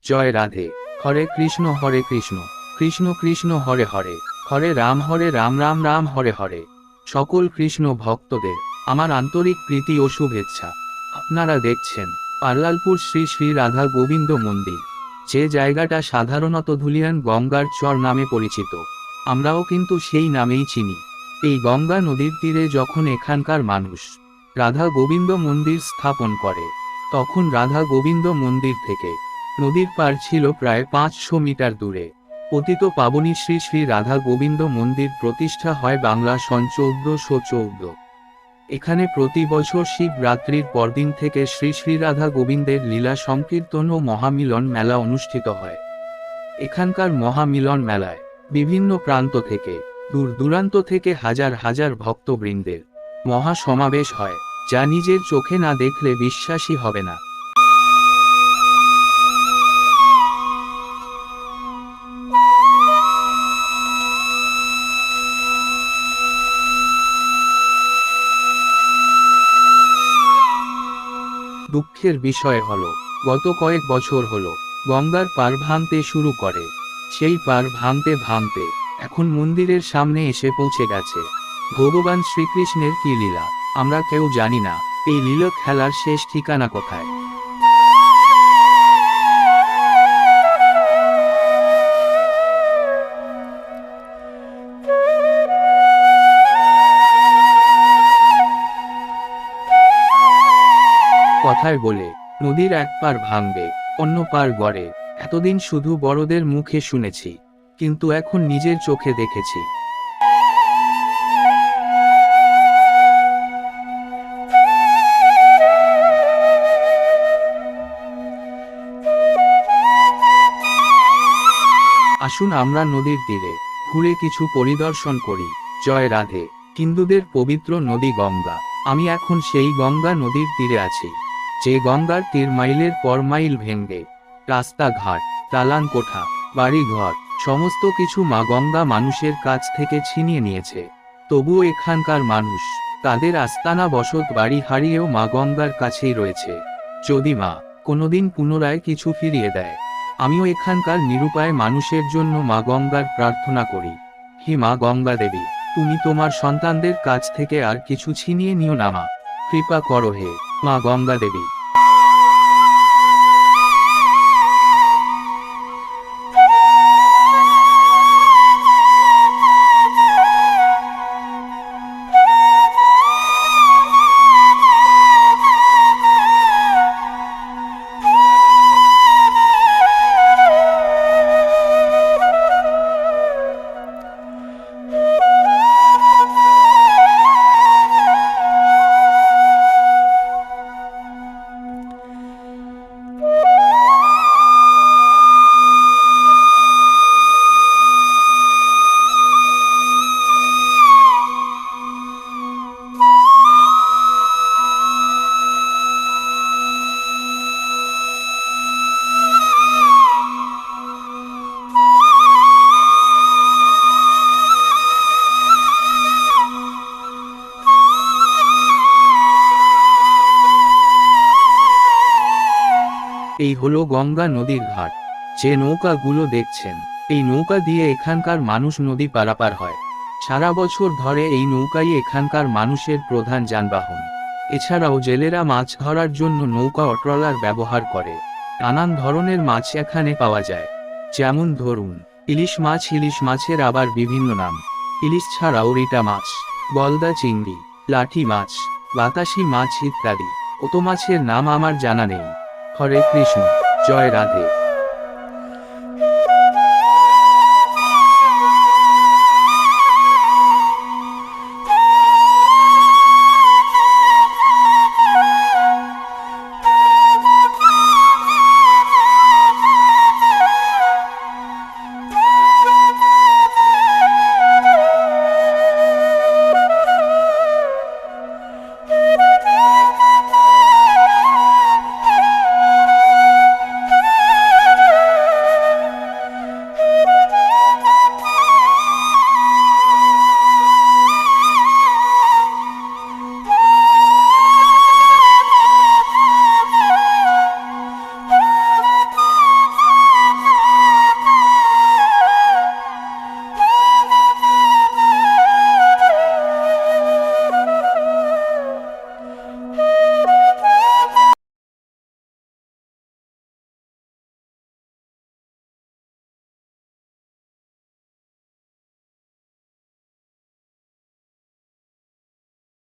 জয় রাধে। হরে কৃষ্ণ কৃষ্ণ কৃষ্ণ হরে হরে, হরে রাম রাম রাম হরে হরে। সকল কৃষ্ণ ভক্তদের আমার আন্তরিক প্রীতি ও শুভেচ্ছা। আপনারা দেখছেন পার্লালপুর শ্রী শ্রী রাধা গোবিন্দ মন্দির, যে জায়গাটা সাধারণত ধুলিয়ান গঙ্গার চর নামে পরিচিত। আমরাও কিন্তু সেই নামেই চিনি। এই গঙ্গা নদীর তীরে যখন এখানকার মানুষ রাধা গোবিন্দ মন্দির স্থাপন করে, তখন রাধা গোবিন্দ মন্দির থেকে নদীর পার ছিল প্রায় 500 মিটার দূরে। পতিত পাবনী শ্রী শ্রী রাধা গোবিন্দ মন্দির প্রতিষ্ঠা হয় বাংলা সন 1414। এখানে প্রতি বছর শিবরাত্রির পরদিন থেকে শ্রী শ্রী রাধা গোবিন্দের লীলা সংকীর্তন ও মহামিলন মেলা অনুষ্ঠিত হয়। এখানকার মহামিলন মেলায় বিভিন্ন প্রান্ত থেকে, দূর দূরান্ত থেকে হাজার হাজার ভক্তবৃন্দের মহা সমাবেশ হয়, যা নিজের চোখে না দেখলে বিশ্বাসই হবে না। দুঃখের বিষয় হলো, গত কয়েক বছর হলো গঙ্গার পার ভাঙতে শুরু করে। সেই পার ভাঙতে ভাঙতে এখন মন্দিরের সামনে এসে পৌঁছে গেছে। ভগবান শ্রীকৃষ্ণের কি লীলা আমরা কেউ জানি না। এই লীলা খেলার শেষ ঠিকানা কোথায়? কথায় বলে নদীর এক পার ভাঙবে, অন্য পার গড়ে। এতদিন শুধু বড়দের মুখে শুনেছি, কিন্তু এখন নিজের চোখে দেখেছি। আসুন আমরা নদীর তীরে ঘুরে কিছু পরিদর্শন করি। জয় রাধে। হিন্দুদের পবিত্র নদী গঙ্গা। আমি এখন সেই গঙ্গা নদীর তীরে আছি, যে গঙ্গার তীর মাইলের পর মাইল ভেঙে রাস্তাঘাট, দালান কোঠা, বাড়িঘর সমস্ত কিছু মা গঙ্গা মানুষের কাছ থেকে ছিনিয়ে নিয়েছে। তবুও এখানকার মানুষ তাদের আস্তানা বসত বাড়ি হারিয়েও মা গঙ্গার কাছেই রয়েছে। যদি মা কোনোদিন পুনরায় কিছু ফিরিয়ে দেয়, আমিও এখানকার নিরুপায় মানুষের জন্য মা গঙ্গার প্রার্থনা করি। হে মা গঙ্গা দেবী, তুমি তোমার সন্তানদের কাছ থেকে আর কিছু ছিনিয়ে নিও না মা, কৃপা করো হে মা গঙ্গা দেবী। এই হলো গঙ্গা নদীর ঘাট। যে নৌকাগুলো দেখছেন, এই নৌকা দিয়ে এখানকার মানুষ নদী পারাপার হয়। সারা বছর ধরে এই নৌকাই এখানকার মানুষের প্রধান যানবাহন। এছাড়াও জেলেরা মাছ ধরার জন্য নৌকা ও ট্রলার ব্যবহার করে। নানান ধরনের মাছ এখানে পাওয়া যায়, যেমন ধরুন ইলিশ মাছ। ইলিশ মাছের আবার বিভিন্ন নাম। ইলিশ ছাড়াও রিটা মাছ, গলদা চিংড়ি, লাঠি মাছ, বাতাসি মাছ ইত্যাদি। কত মাছের নাম আমার জানা নেই। হরে কৃষ্ণ। জয় রাধে।